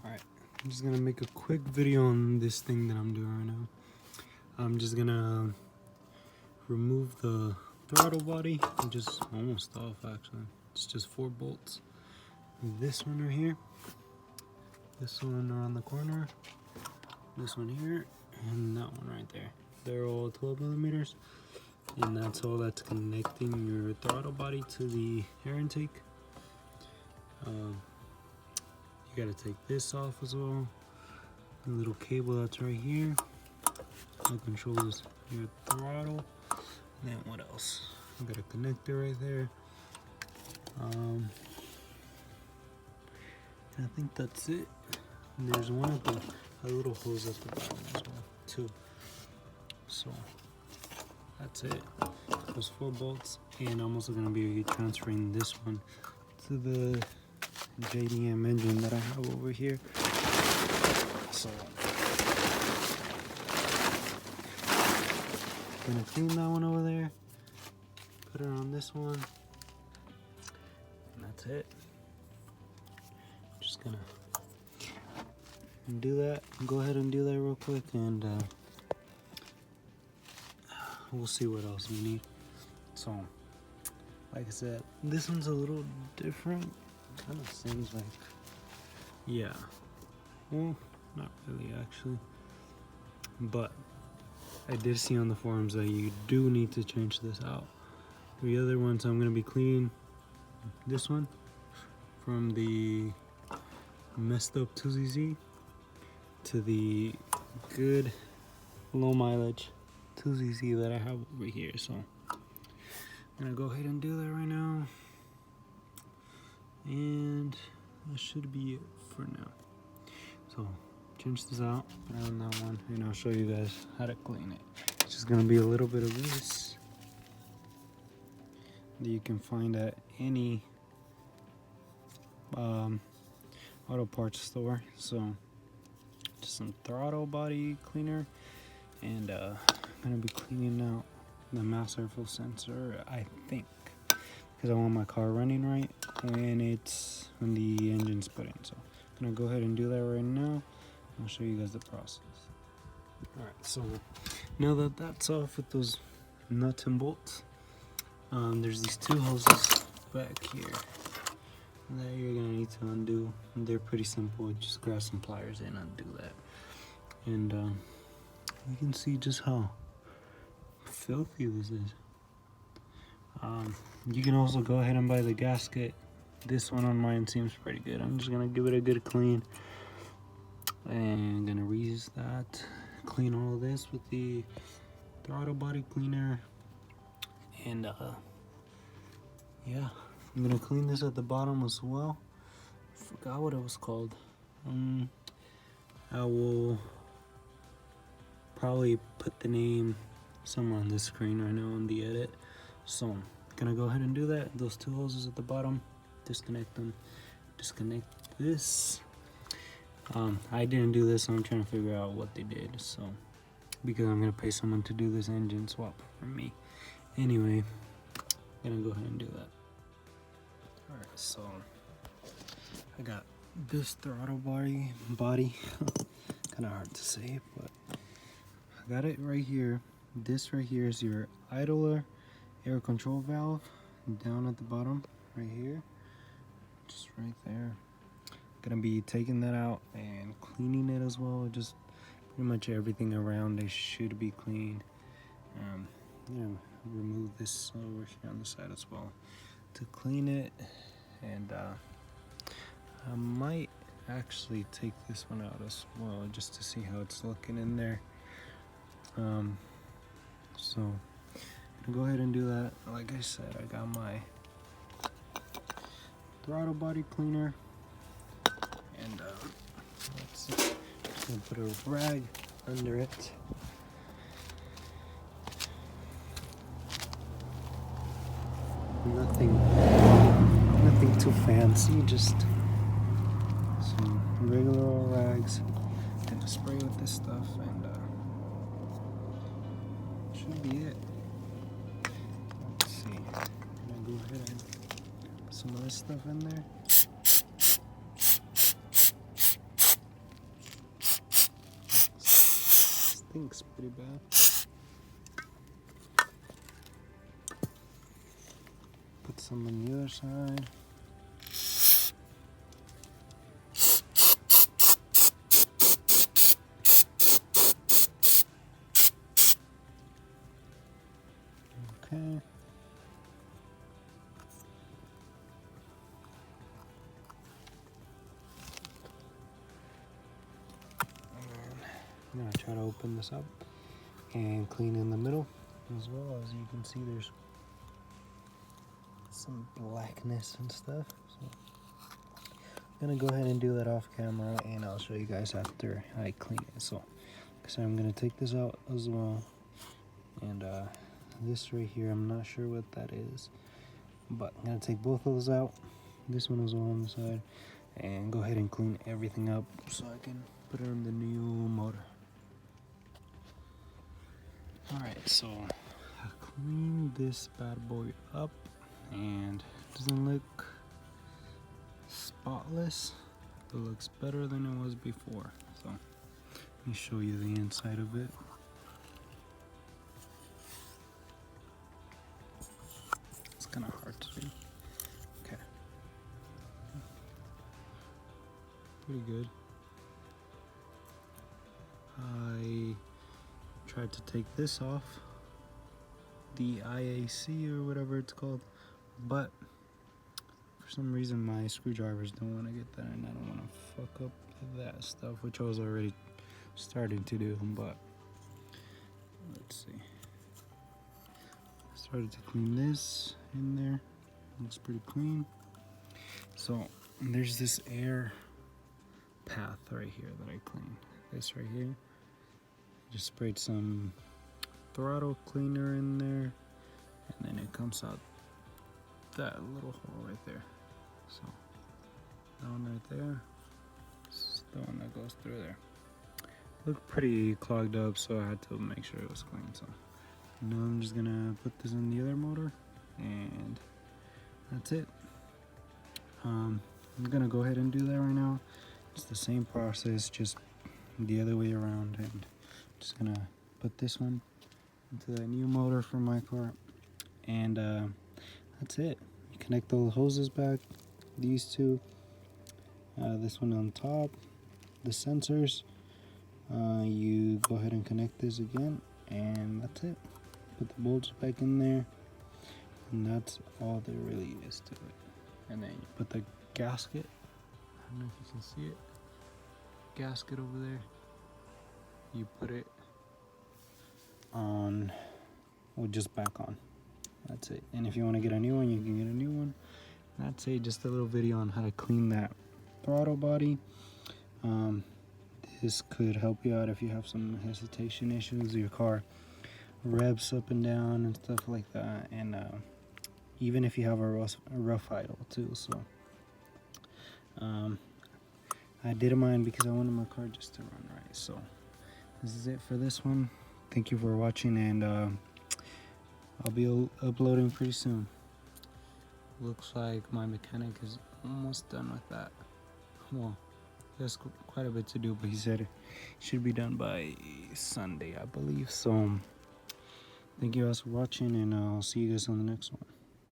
Alright, I'm just gonna make a quick video on this thing that I'm doing right now. I'm just gonna remove the throttle body. I'm just almost off actually. It's just 4 bolts. This one right here, this one around the corner, this one here, and that one right there. They're all 12 millimeters, and that's all that's connecting your throttle body to the air intake. You gotta take this off as well. The little cable that's right here that controls your throttle. And then what else? I got a connector right there. I think that's it. And there's one at a little hose at the bottom as well too. So that's it. Those 4 bolts, and I'm also gonna be transferring this one to the JDM engine that I have over here. So I'm gonna clean that one over there, put it on this one, and that's it. Just gonna do that. Go ahead and do that real quick, and we'll see what else we need. So, like I said, this one's a little different. Kind of seems like, yeah, well, not really actually, but I did see on the forums that you do need to change this out. The other ones, I'm going to be cleaning this one from the messed up 2ZZ to the good low mileage 2ZZ that I have over here. So I'm going to go ahead and do that right now. And that should be it for now. So change this out, put it on that one, and I'll show you guys how to clean it. It's just gonna be a little bit of this that you can find at any auto parts store. So just some throttle body cleaner, and I'm gonna be cleaning out the mass airflow sensor, I think, because I want my car running right when the engine's put in. So I'm gonna go ahead and do that right now. I'll show you guys the process. Alright, so now that that's off with those nuts and bolts, there's these 2 hoses back here that you're gonna need to undo. They're pretty simple. Just grab some pliers and undo that. And you can see just how filthy this is. You can also go ahead and buy the gasket. This one on mine seems pretty good. I'm just gonna give it a good clean, and I'm gonna reuse that, clean all of this with the throttle body cleaner, and yeah, I'm gonna clean this at the bottom as well. Forgot what it was called. I will probably put the name somewhere on this screen right now on the edit. So I'm gonna go ahead and do that. Those 2 hoses at the bottom, disconnect them, disconnect this. I didn't do this, so I'm trying to figure out what they did. So because I'm gonna pay someone to do this engine swap for me anyway, I'm gonna go ahead and do that. All right, so I got this throttle body kind of hard to say, but I got it right here. This right here is your idler air control valve down at the bottom right here, just right there. Gonna be taking that out and cleaning it as well. Just pretty much everything around it should be clean. Remove this over here on the side as well to clean it, and I might actually take this one out as well just to see how it's looking in there. So I'm gonna go ahead and do that. Like I said, I got my throttle body cleaner, and let's see. Just gonna put a rag under it. Nothing too fancy, just some regular old rags. Gonna spray with this stuff, and should be it. Let's see. I'm gonna go ahead and put some of this stuff in there. Stinks pretty bad. Put some on the other side. Okay. I'm gonna try to open this up and clean in the middle as well. As you can see, there's some blackness and stuff. So I'm gonna go ahead and do that off camera, and I'll show you guys after I clean it. So I'm gonna take this out as well, and this right here, I'm not sure what that is, but I'm gonna take both of those out. This one as well on the side, and go ahead and clean everything up so I can put it on the new motor. Alright, so I cleaned this bad boy up, and it doesn't look spotless. It looks better than it was before. So let me show you the inside of it. It's kind of hard to do. Okay. Pretty good. I tried to take this off, the IAC or whatever it's called, but for some reason my screwdrivers don't want to get that, and I don't want to fuck up that stuff, which I was already starting to do. But let's see, I started to clean this in there. Looks pretty clean. So there's this air path right here that I cleaned. This right here, just sprayed some throttle cleaner in there, and then it comes out that little hole right there. So that one right there is the one that goes through there. Looked pretty clogged up, so I had to make sure it was clean. So now I'm just gonna put this in the other motor, and that's it. I'm gonna go ahead and do that right now. It's the same process, just the other way around, and just gonna put this one into that new motor for my car, and that's it. You connect all the hoses back, these two, this one on top, the sensors. You go ahead and connect this again, and that's it. Put the bolts back in there, and that's all there really is to it. And then you put the gasket, I don't know if you can see it, gasket over there, you put it on, or just back on. That's it. And if you want to get a new one, you can get a new one. That's it. Just a little video on how to clean that throttle body. This could help you out if you have some hesitation issues. Your car revs up and down and stuff like that, and even if you have a rough idle too. So I did mine because I wanted my car just to run right. So this is it for this one. Thank you for watching, and I'll be uploading pretty soon. Looks like my mechanic is almost done with that. Well, there's quite a bit to do, but he said it should be done by Sunday, I believe. So thank you guys for watching, and I'll see you guys on the next one.